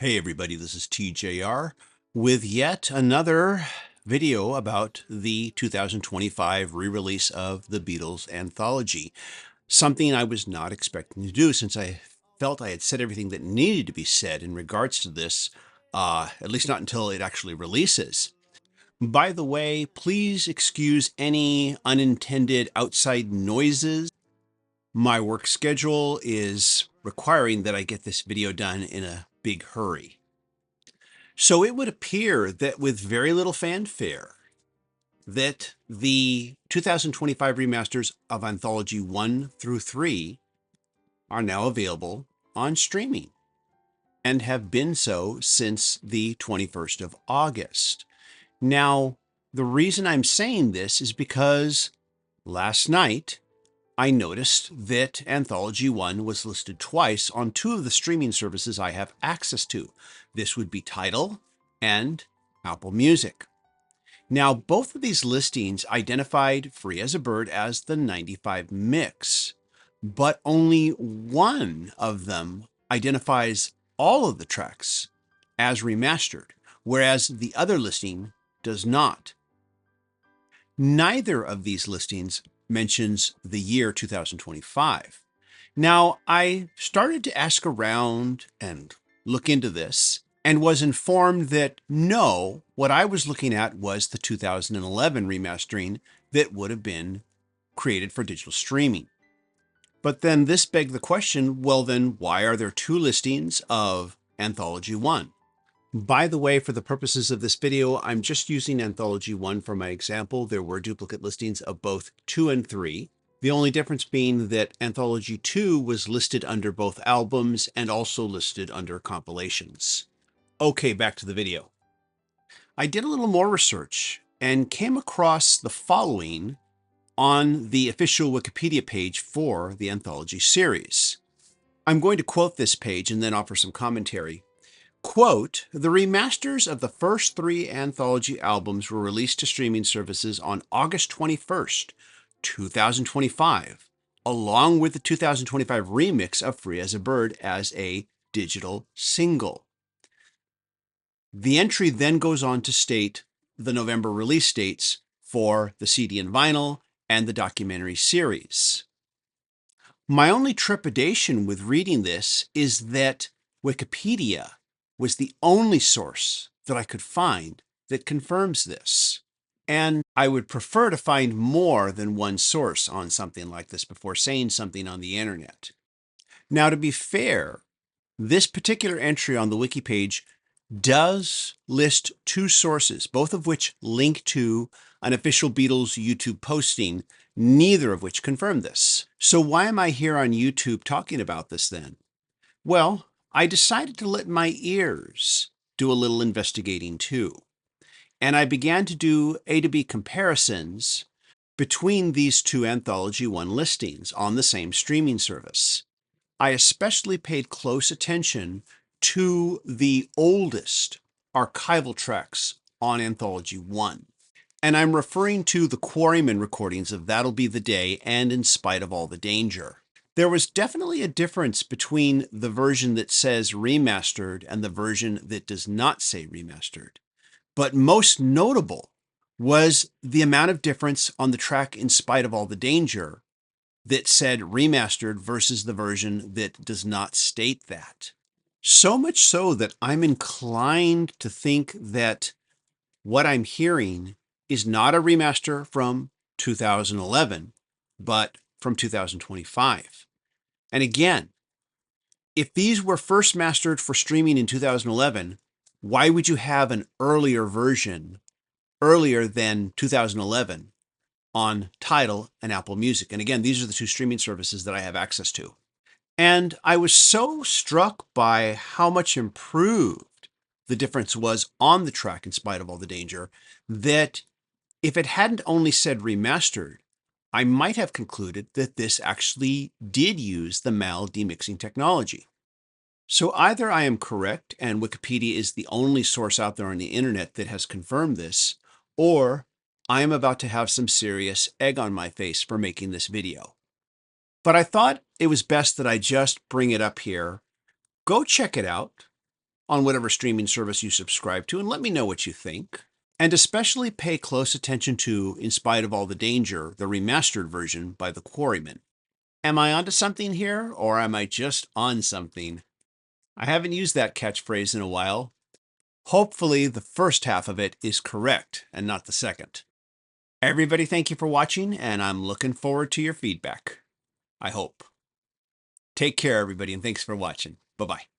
Hey everybody, this is TJR with yet another video about the 2025 re-release of the Beatles Anthology. Something I was not expecting to do since I felt I had said everything that needed to be said in regards to this, at least not until it actually releases. By the way, please excuse any unintended outside noises. My work schedule is requiring that I get this video done in a big hurry. So it would appear that with very little fanfare, that the 2025 remasters of Anthology 1 through 3 are now available on streaming and have been so since the 21st of August. Now, the reason I'm saying this is because last night I noticed that Anthology 1 was listed twice on two of the streaming services I have access to. This would be Tidal and Apple Music. Now, both of these listings identified Free as a Bird as the 95 mix, but only one of them identifies all of the tracks as remastered, whereas the other listing does not. Neither of these listings mentions the year 2025. Now, I started to ask around and look into this and was informed that no, what I was looking at was the 2011 remastering that would have been created for digital streaming. But then this begged the question, well then, why are there two listings of Anthology 1? By the way, for the purposes of this video, I'm just using Anthology 1 for my example. There were duplicate listings of both 2 and 3. The only difference being that Anthology 2 was listed under both albums and also listed under compilations. Okay, back to the video. I did a little more research and came across the following on the official Wikipedia page for the Anthology series. I'm going to quote this page and then offer some commentary. Quote, the remasters of the first three Anthology albums were released to streaming services on August 21st, 2025, along with the 2025 remix of Free as a Bird as a digital single. The entry then goes on to state the November release dates for the CD and vinyl and the documentary series. My only trepidation with reading this is that Wikipedia was the only source that I could find that confirms this. And I would prefer to find more than one source on something like this before saying something on the internet. Now, to be fair, this particular entry on the wiki page does list two sources, both of which link to an official Beatles YouTube posting, neither of which confirm this. So why am I here on YouTube talking about this then? Well, I decided to let my ears do a little investigating too. And I began to do A to B comparisons between these two Anthology 1 listings on the same streaming service. I especially paid close attention to the oldest archival tracks on Anthology 1. And I'm referring to the Quarrymen recordings of That'll Be the Day and In Spite of All the Danger. There was definitely a difference between the version that says remastered and the version that does not say remastered. But most notable was the amount of difference on the track In Spite of All the Danger that said remastered versus the version that does not state that. So much so that I'm inclined to think that what I'm hearing is not a remaster from 2011, but from 2025. And again, if these were first mastered for streaming in 2011, why would you have an earlier version, earlier than 2011, on Tidal and Apple Music? And again, these are the two streaming services that I have access to. And I was so struck by how much improved the difference was on the track In Spite of All the Danger that if it hadn't only said remastered, I might have concluded that this actually did use the MAL demixing technology. So either I am correct and Wikipedia is the only source out there on the internet that has confirmed this, or I am about to have some serious egg on my face for making this video. But I thought it was best that I just bring it up here. Go check it out. on whatever streaming service you subscribe to and let me know what you think. And especially pay close attention to In Spite of All the Danger, the remastered version by the Quarrymen. Am I onto something here, or am I just on something? I haven't used that catchphrase in a while. Hopefully the first half of it is correct and not the second. Everybody, thank you for watching, and I'm looking forward to your feedback. I hope. Take care, everybody, and thanks for watching. Bye-bye.